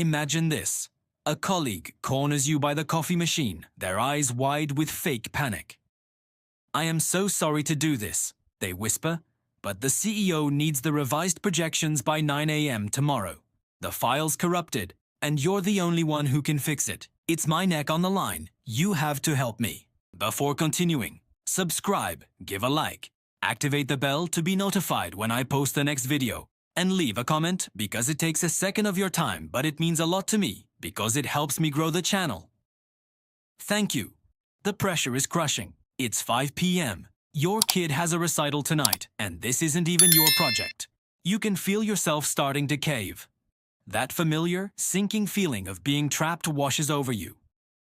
Imagine this. A colleague corners you by the coffee machine, their eyes wide with fake panic. "I am so sorry to do this," they whisper, "but the CEO needs the revised projections by 9 a.m. tomorrow. The file's corrupted, and you're the only one who can fix it. It's my neck on the line. You have to help me." Before continuing, subscribe, give a like, activate the bell to be notified when I post the next video, and leave a comment because it takes a second of your time, but it means a lot to me because it helps me grow the channel. Thank you. The pressure is crushing. It's 5 p.m. Your kid has a recital tonight, and this isn't even your project. You can feel yourself starting to cave. That familiar, sinking feeling of being trapped washes over you.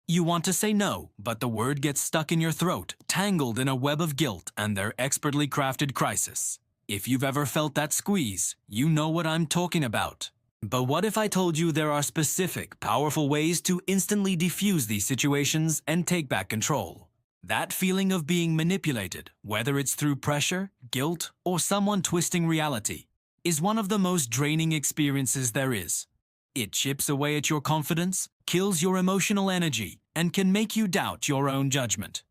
You want to say no, but the word gets stuck in your throat, tangled in a web of guilt and their expertly crafted crisis. If you've ever felt that squeeze, you know what I'm talking about. But what if I told you there are specific, powerful ways to instantly defuse these situations and take back control? That feeling of being manipulated, whether it's through pressure, guilt, or someone twisting reality, is one of the most draining experiences there is. It chips away at your confidence, kills your emotional energy, and can make you doubt your own judgment.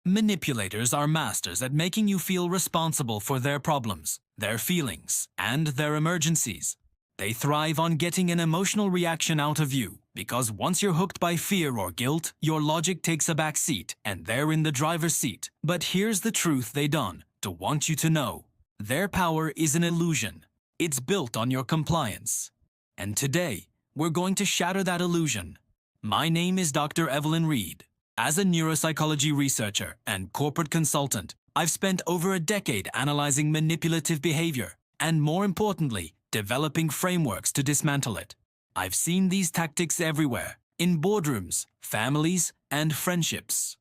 Manipulators are masters at making you feel responsible for their problems, their feelings, and their emergencies. They thrive on getting an emotional reaction out of you, because once you're hooked by fear or guilt, your logic takes a back seat and they're in the driver's seat. But here's the truth they don't want you to know. Their power is an illusion. It's built on your compliance. And today, we're going to shatter that illusion. My name is Dr. Evelyn Reed. As a neuropsychology researcher and corporate consultant, I've spent over a decade analyzing manipulative behavior and, more importantly, developing frameworks to dismantle it. I've seen these tactics everywhere, in boardrooms, families, and friendships.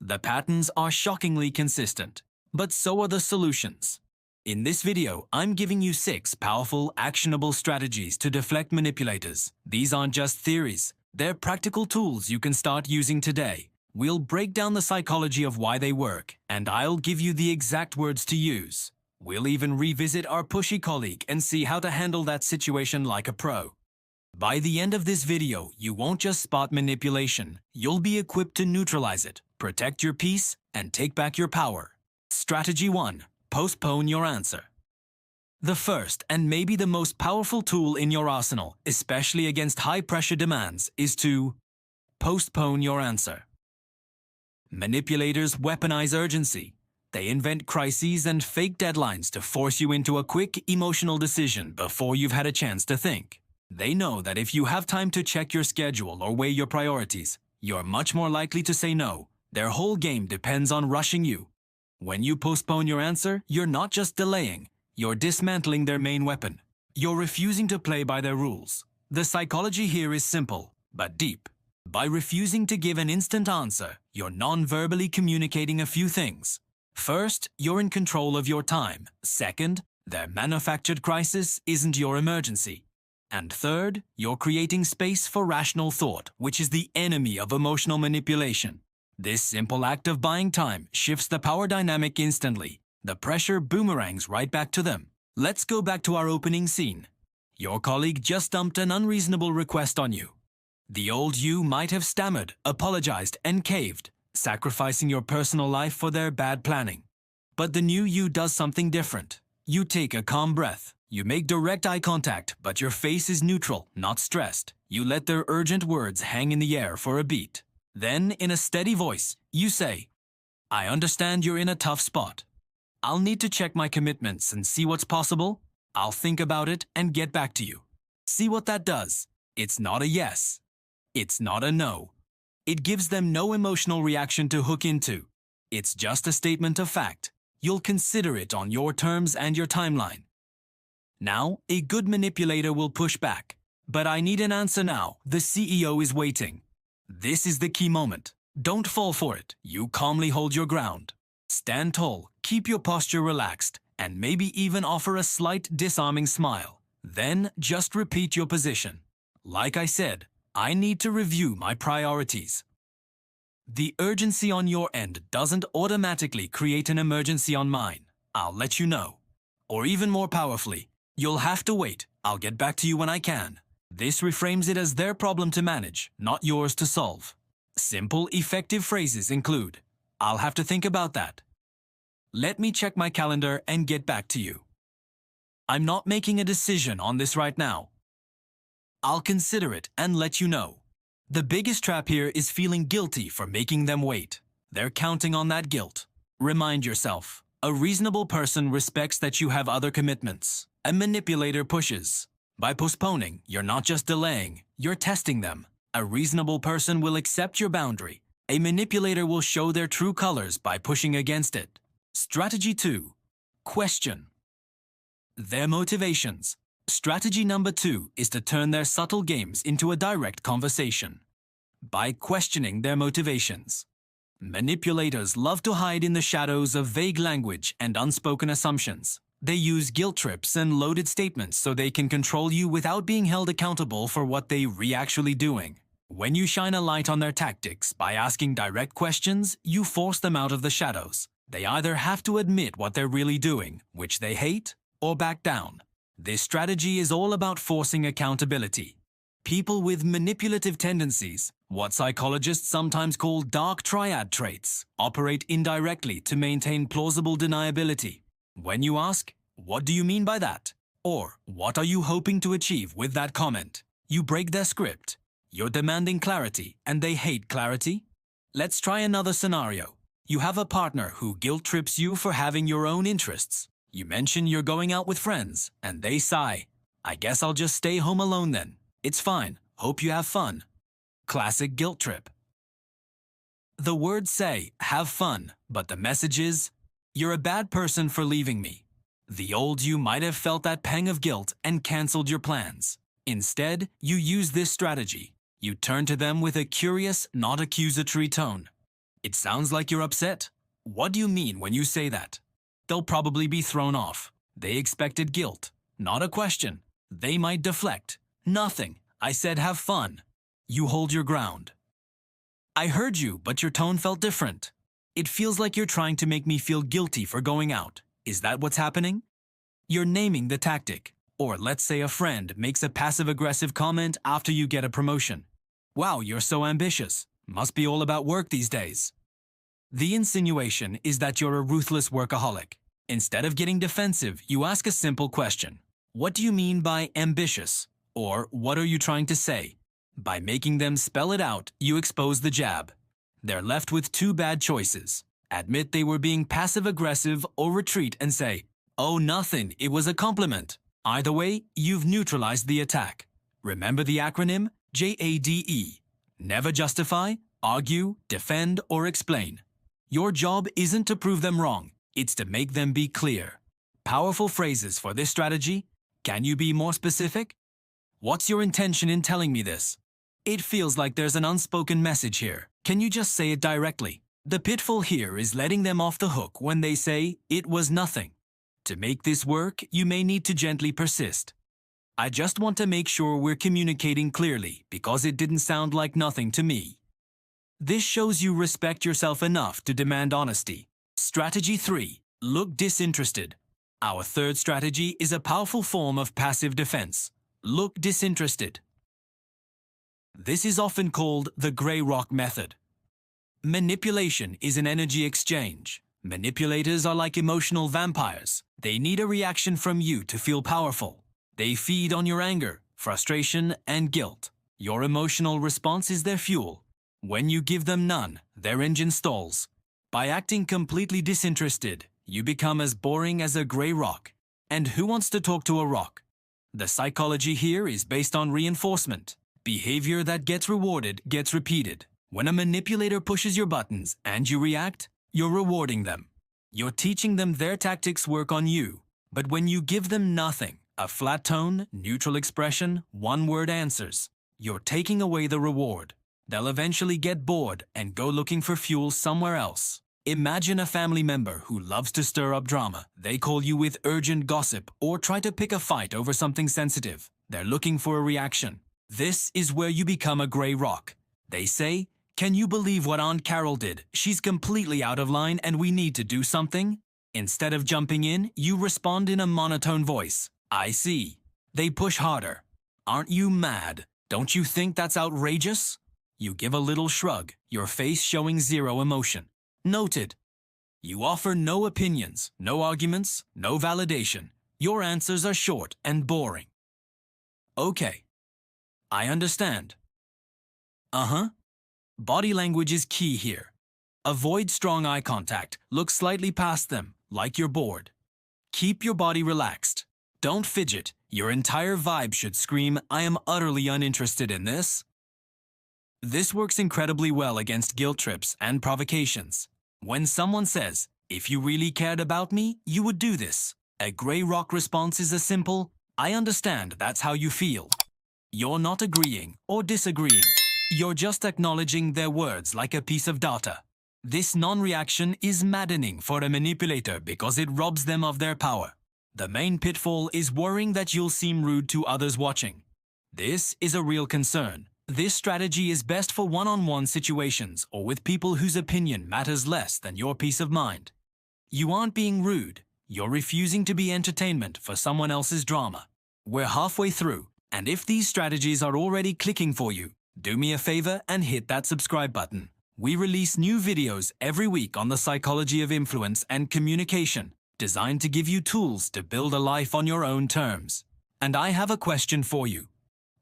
The patterns are shockingly consistent, but so are the solutions. In this video, I'm giving you 6 powerful, actionable strategies to deflect manipulators. These aren't just theories, they're practical tools you can start using today. We'll break down the psychology of why they work, and I'll give you the exact words to use. We'll even revisit our pushy colleague and see how to handle that situation like a pro. By the end of this video, you won't just spot manipulation, you'll be equipped to neutralize it, protect your peace, and take back your power. Strategy 1. Postpone your answer. The first and maybe the most powerful tool in your arsenal, especially against high-pressure demands, is to postpone your answer. Manipulators weaponize urgency. They invent crises and fake deadlines to force you into a quick, emotional decision before you've had a chance to think. They know that if you have time to check your schedule or weigh your priorities, you're much more likely to say no. Their whole game depends on rushing you. When you postpone your answer, you're not just delaying, you're dismantling their main weapon. You're refusing to play by their rules. The psychology here is simple, but deep. By refusing to give an instant answer, you're non-verbally communicating a few things. First, you're in control of your time. Second, their manufactured crisis isn't your emergency. And third, you're creating space for rational thought, which is the enemy of emotional manipulation. This simple act of buying time shifts the power dynamic instantly. The pressure boomerangs right back to them. Let's go back to our opening scene. Your colleague just dumped an unreasonable request on you. The old you might have stammered, apologized, and caved, sacrificing your personal life for their bad planning. But the new you does something different. You take a calm breath. You make direct eye contact, but your face is neutral, not stressed. You let their urgent words hang in the air for a beat. Then, in a steady voice, you say, "I understand you're in a tough spot. I'll need to check my commitments and see what's possible. I'll think about it and get back to you." See what that does? It's not a yes. It's not a no. It gives them no emotional reaction to hook into. It's just a statement of fact. You'll consider it on your terms and your timeline. Now, a good manipulator will push back. "But I need an answer now. The CEO is waiting." This is the key moment. Don't fall for it. You calmly hold your ground. Stand tall, keep your posture relaxed, and maybe even offer a slight disarming smile. Then just repeat your position. Like I said, I need to review my priorities. The urgency on your end doesn't automatically create an emergency on mine. I'll let you know. Or even more powerfully, you'll have to wait. I'll get back to you when I can. This reframes it as their problem to manage, not yours to solve. Simple, effective phrases include, "I'll have to think about that." "Let me check my calendar and get back to you." "I'm not making a decision on this right now." "I'll consider it and let you know." The biggest trap here is feeling guilty for making them wait. They're counting on that guilt. Remind yourself, a reasonable person respects that you have other commitments. A manipulator pushes. By postponing, you're not just delaying, you're testing them. A reasonable person will accept your boundary. A manipulator will show their true colors by pushing against it. Strategy 2. Question their motivations. Strategy number 2 is to turn their subtle games into a direct conversation. By questioning their motivations. Manipulators love to hide in the shadows of vague language and unspoken assumptions. They use guilt trips and loaded statements so they can control you without being held accountable for what they're actually doing. When you shine a light on their tactics by asking direct questions, you force them out of the shadows. They either have to admit what they're really doing, which they hate, or back down. This strategy is all about forcing accountability. People with manipulative tendencies, what psychologists sometimes call dark triad traits, operate indirectly to maintain plausible deniability. When you ask, "What do you mean by that?" or "What are you hoping to achieve with that comment?" you break their script. You're demanding clarity, and they hate clarity. Let's try another scenario. You have a partner who guilt trips you for having your own interests. You mention you're going out with friends, and they sigh. "I guess I'll just stay home alone then. It's fine. Hope you have fun." Classic guilt trip. The words say, "have fun," but the message is, "You're a bad person for leaving me." The old you might have felt that pang of guilt and cancelled your plans. Instead, you use this strategy. You turn to them with a curious, not accusatory tone. "It sounds like you're upset. What do you mean when you say that?" They'll probably be thrown off. They expected guilt, not a question. They might deflect. "Nothing. I said have fun." You hold your ground. "I heard you, but your tone felt different. It feels like you're trying to make me feel guilty for going out. Is that what's happening?" You're naming the tactic. Or let's say a friend makes a passive-aggressive comment after you get a promotion. "Wow, you're so ambitious. Must be all about work these days." The insinuation is that you're a ruthless workaholic. Instead of getting defensive, you ask a simple question. "What do you mean by ambitious?" Or "What are you trying to say?" By making them spell it out, you expose the jab. They're left with two bad choices. Admit they were being passive-aggressive or retreat and say, "Oh, nothing, it was a compliment." Either way, you've neutralized the attack. Remember the acronym JADE. Never justify, argue, defend, or explain. Your job isn't to prove them wrong, it's to make them be clear. Powerful phrases for this strategy. Can you be more specific? What's your intention in telling me this? It feels like there's an unspoken message here. Can you just say it directly? The pitfall here is letting them off the hook when they say, "It was nothing." To make this work, you may need to gently persist. "I just want to make sure we're communicating clearly because it didn't sound like nothing to me." This shows you respect yourself enough to demand honesty. Strategy 3. Look disinterested. Our third strategy is a powerful form of passive defense. Look disinterested. This is often called the gray rock method. Manipulation is an energy exchange. Manipulators are like emotional vampires. They need a reaction from you to feel powerful. They feed on your anger, frustration, and guilt. Your emotional response is their fuel. When you give them none, their engine stalls. By acting completely disinterested, you become as boring as a gray rock. And who wants to talk to a rock? The psychology here is based on reinforcement. Behavior that gets rewarded gets repeated. When a manipulator pushes your buttons and you react, you're rewarding them. You're teaching them their tactics work on you. But when you give them nothing, a flat tone, neutral expression, one-word answers, you're taking away the reward. They'll eventually get bored and go looking for fuel somewhere else. Imagine a family member who loves to stir up drama. They call you with urgent gossip or try to pick a fight over something sensitive. They're looking for a reaction. This is where you become a gray rock. They say, "Can you believe what Aunt Carol did? She's completely out of line and we need to do something." Instead of jumping in, you respond in a monotone voice. "I see." They push harder. Aren't you mad? Don't you think that's outrageous? You give a little shrug, your face showing zero emotion. Noted. You offer no opinions, no arguments, no validation. Your answers are short and boring. Okay. I understand. Uh-huh. Body language is key here. Avoid strong eye contact. Look slightly past them, like you're bored. Keep your body relaxed. Don't fidget. Your entire vibe should scream, I am utterly uninterested in this. This works incredibly well against guilt trips and provocations. When someone says, if you really cared about me, you would do this. A gray rock response is a simple, I understand that's how you feel. You're not agreeing or disagreeing. You're just acknowledging their words like a piece of data. This non-reaction is maddening for a manipulator because it robs them of their power. The main pitfall is worrying that you'll seem rude to others watching. This is a real concern. This strategy is best for one-on-one situations or with people whose opinion matters less than your peace of mind. You aren't being rude. You're refusing to be entertainment for someone else's drama. We're halfway through, and if these strategies are already clicking for you, do me a favor and hit that subscribe button. We release new videos every week on the psychology of influence and communication, designed to give you tools to build a life on your own terms. And I have a question for you.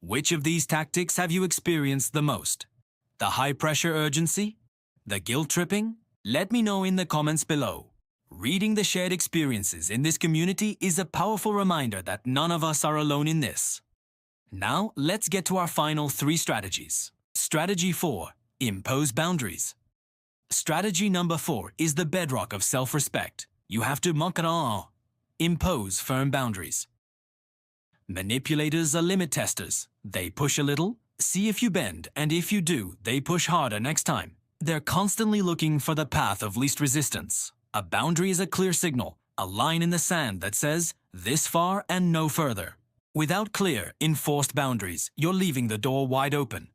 Which of these tactics have you experienced the most? The high-pressure urgency? The guilt-tripping? Let me know in the comments below. Reading the shared experiences in this community is a powerful reminder that none of us are alone in this. Now, let's get to our final 3 strategies. Strategy 4. Impose boundaries. Strategy number 4 is the bedrock of self-respect. You have to impose firm boundaries. Manipulators are limit testers. They push a little, see if you bend, and if you do, they push harder next time. They're constantly looking for the path of least resistance. A boundary is a clear signal, a line in the sand that says, this far and no further. Without clear, enforced boundaries, you're leaving the door wide open.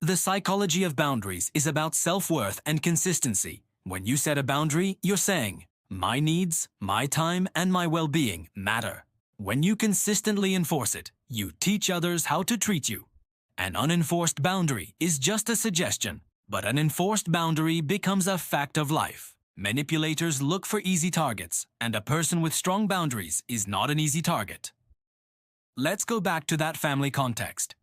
The psychology of boundaries is about self-worth and consistency. When you set a boundary, you're saying, my needs, my time, and my well-being matter. When you consistently enforce it, you teach others how to treat you. An unenforced boundary is just a suggestion, but an enforced boundary becomes a fact of life. Manipulators look for easy targets, and a person with strong boundaries is not an easy target. Let's go back to that family context.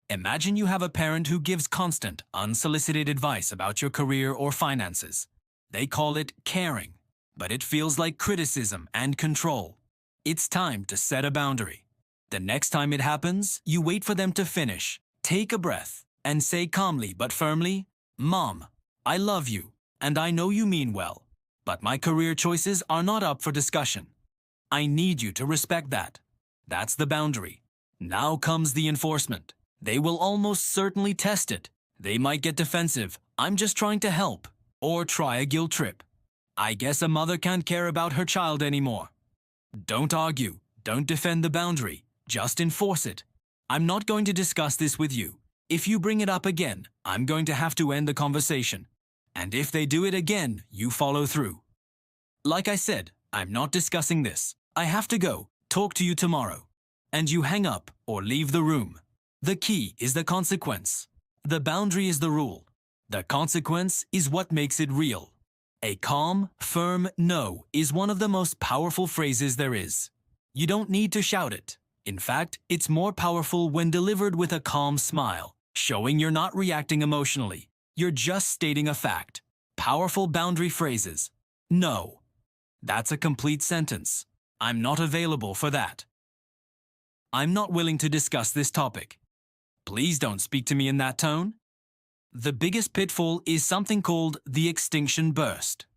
Imagine you have a parent who gives constant, unsolicited advice about your career or finances. They call it caring, but it feels like criticism and control. It's time to set a boundary. The next time it happens, you wait for them to finish, take a breath, and say calmly but firmly, Mom, I love you, and I know you mean well, but my career choices are not up for discussion. I need you to respect that. That's the boundary. Now comes the enforcement. They will almost certainly test it. They might get defensive, I'm just trying to help, or try a guilt trip. I guess a mother can't care about her child anymore. Don't argue, don't defend the boundary, just enforce it. I'm not going to discuss this with you. If you bring it up again, I'm going to have to end the conversation. And if they do it again, you follow through. Like I said, I'm not discussing this. I have to go, talk to you tomorrow. And you hang up or leave the room. The key is the consequence. The boundary is the rule. The consequence is what makes it real. A calm, firm no is one of the most powerful phrases there is. You don't need to shout it. In fact, it's more powerful when delivered with a calm smile, showing you're not reacting emotionally. You're just stating a fact. Powerful boundary phrases. No. That's a complete sentence. I'm not available for that. I'm not willing to discuss this topic. Please don't speak to me in that tone. The biggest pitfall is something called the extinction burst.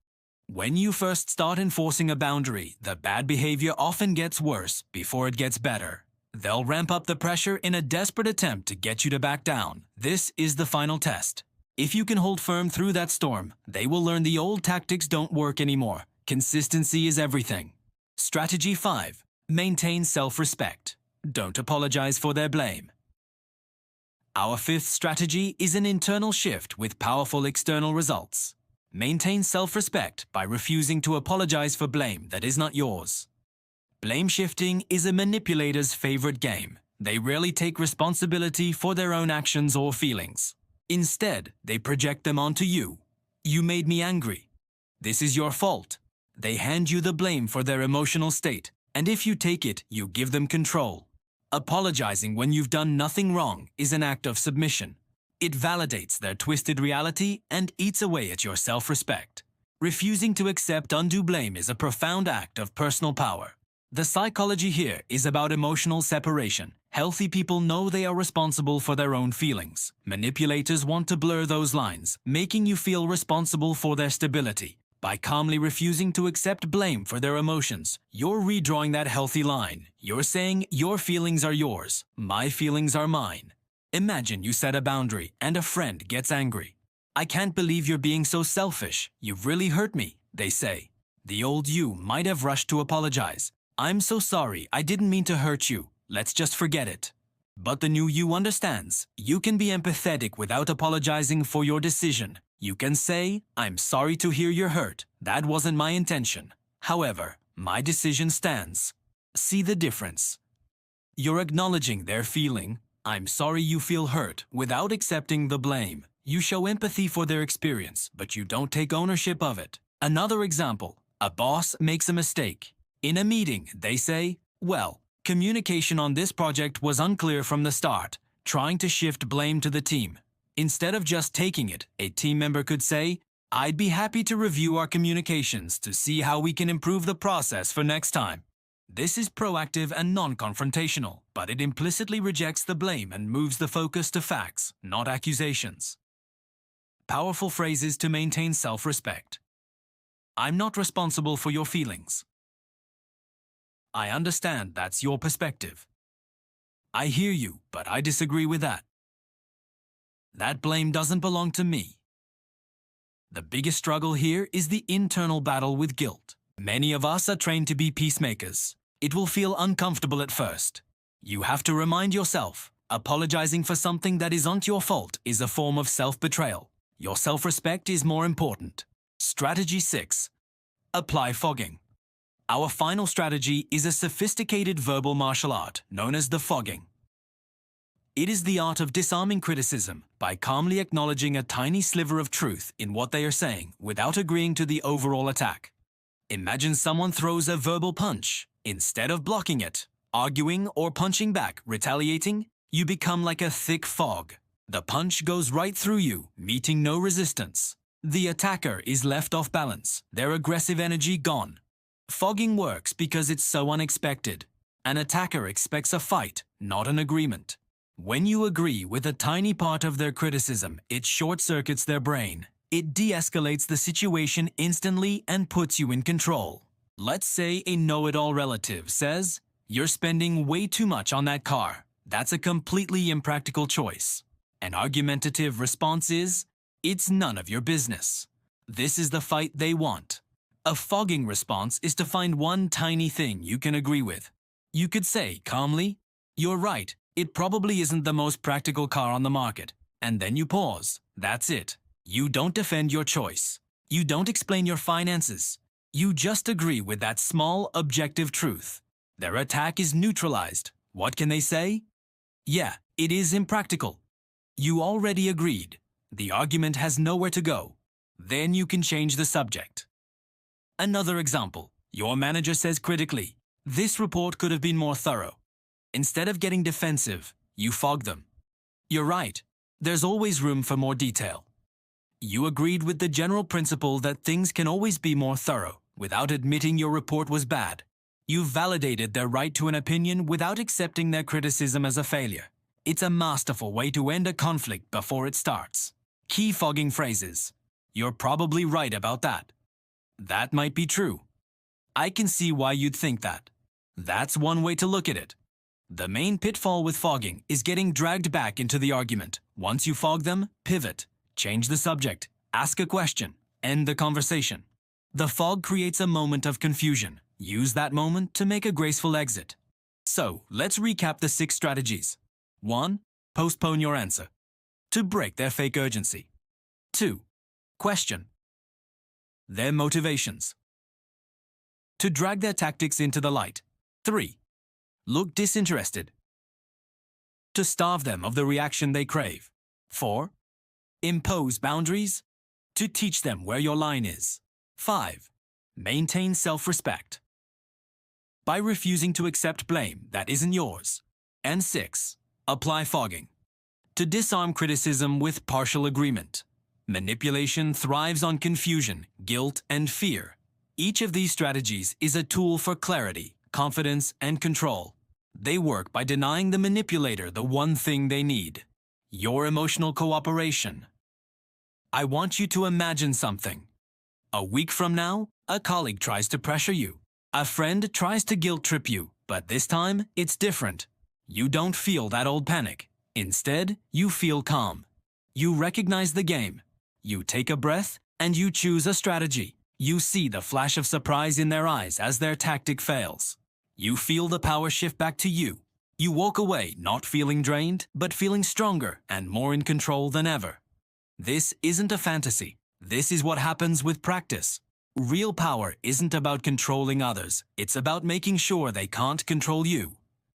When you first start enforcing a boundary, the bad behavior often gets worse before it gets better. They'll ramp up the pressure in a desperate attempt to get you to back down. This is the final test. If you can hold firm through that storm, they will learn the old tactics don't work anymore. Consistency is everything. Strategy 5. Maintain self-respect. Don't apologize for their blame. Our 5th strategy is an internal shift with powerful external results. Maintain self-respect by refusing to apologize for blame that is not yours. Blame shifting is a manipulator's favorite game. They rarely take responsibility for their own actions or feelings. Instead, they project them onto you. You made me angry. This is your fault. They hand you the blame for their emotional state, and if you take it, you give them control. Apologizing when you've done nothing wrong is an act of submission. It validates their twisted reality and eats away at your self-respect. Refusing to accept undue blame is a profound act of personal power. The psychology here is about emotional separation. Healthy people know they are responsible for their own feelings. Manipulators want to blur those lines, making you feel responsible for their stability. By calmly refusing to accept blame for their emotions, you're redrawing that healthy line. You're saying, your feelings are yours, my feelings are mine. Imagine you set a boundary and a friend gets angry. I can't believe you're being so selfish. You've really hurt me, they say. The old you might have rushed to apologize. I'm so sorry, I didn't mean to hurt you. Let's just forget it. But the new you understands. You can be empathetic without apologizing for your decision. You can say, I'm sorry to hear you're hurt. That wasn't my intention. However, my decision stands. See the difference? You're acknowledging their feeling, I'm sorry you feel hurt, without accepting the blame. You show empathy for their experience, but you don't take ownership of it. Another example, a boss makes a mistake. In a meeting, they say, well, communication on this project was unclear from the start, trying to shift blame to the team. Instead of just taking it, a team member could say, I'd be happy to review our communications to see how we can improve the process for next time. This is proactive and non-confrontational, but it implicitly rejects the blame and moves the focus to facts, not accusations. Powerful phrases to maintain self-respect. I'm not responsible for your feelings. I understand that's your perspective. I hear you, but I disagree with that. That blame doesn't belong to me. The biggest struggle here is the internal battle with guilt. Many of us are trained to be peacemakers. It will feel uncomfortable at first. You have to remind yourself, apologizing for something that isn't your fault is a form of self-betrayal. Your self-respect is more important. Strategy 6. Apply fogging. Our final strategy is a sophisticated verbal martial art known as the fogging. It is the art of disarming criticism by calmly acknowledging a tiny sliver of truth in what they are saying without agreeing to the overall attack. Imagine someone throws a verbal punch. Instead of blocking it, arguing or punching back, retaliating, you become like a thick fog. The punch goes right through you, meeting no resistance. The attacker is left off balance, their aggressive energy gone. Fogging works because it's so unexpected. An attacker expects a fight, not an agreement. When you agree with a tiny part of their criticism, it short-circuits their brain. It de-escalates the situation instantly and puts you in control. Let's say a know-it-all relative says, "You're spending way too much on that car. That's a completely impractical choice." An argumentative response is, "It's none of your business." This is the fight they want. A fogging response is to find one tiny thing you can agree with. You could say calmly, "You're right. It probably isn't the most practical car on the market." And then you pause. That's it. You don't defend your choice. You don't explain your finances. You just agree with that small, objective truth. Their attack is neutralized. What can they say? Yeah, it is impractical. You already agreed. The argument has nowhere to go. Then you can change the subject. Another example. Your manager says critically, "This report could have been more thorough." Instead of getting defensive, you fog them. "You're right. There's always room for more detail." You agreed with the general principle that things can always be more thorough without admitting your report was bad. You validated their right to an opinion without accepting their criticism as a failure. It's a masterful way to end a conflict before it starts. Key fogging phrases. "You're probably right about that." "That might be true." "I can see why you'd think that." That's one way to look at it. The main pitfall with fogging is getting dragged back into the argument. Once you fog them, pivot, change the subject, ask a question, end the conversation. The fog creates a moment of confusion. Use that moment to make a graceful exit. So, let's recap the 6 strategies. 1. Postpone your answer. To break their fake urgency. 2. Question their motivations. To drag their tactics into the light. 3. Look disinterested. To starve them of the reaction they crave. 4. Impose boundaries. To teach them where your line is. 5. Maintain self-respect. By refusing to accept blame that isn't yours. And 6. Apply fogging. To disarm criticism with partial agreement. Manipulation thrives on confusion, guilt, and fear. Each of these strategies is a tool for clarity, confidence, and control. They work by denying the manipulator the one thing they need: your emotional cooperation. I want you to imagine something. A week from now, a colleague tries to pressure you. A friend tries to guilt trip you, but this time it's different. You don't feel that old panic. Instead, you feel calm. You recognize the game. You take a breath and you choose a strategy. You see the flash of surprise in their eyes as their tactic fails. You feel the power shift back to you. You walk away not feeling drained, but feeling stronger and more in control than ever. This isn't a fantasy. This is what happens with practice. Real power isn't about controlling others. It's about making sure they can't control you.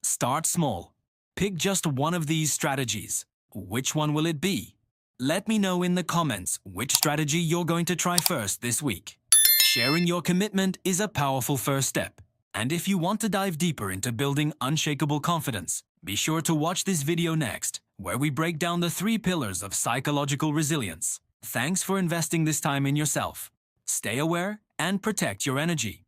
Start small. Pick just one of these strategies. Which one will it be? Let me know in the comments which strategy you're going to try first this week. Sharing your commitment is a powerful first step. And if you want to dive deeper into building unshakable confidence, be sure to watch this video next, where we break down the 3 pillars of psychological resilience. Thanks for investing this time in yourself. Stay aware and protect your energy.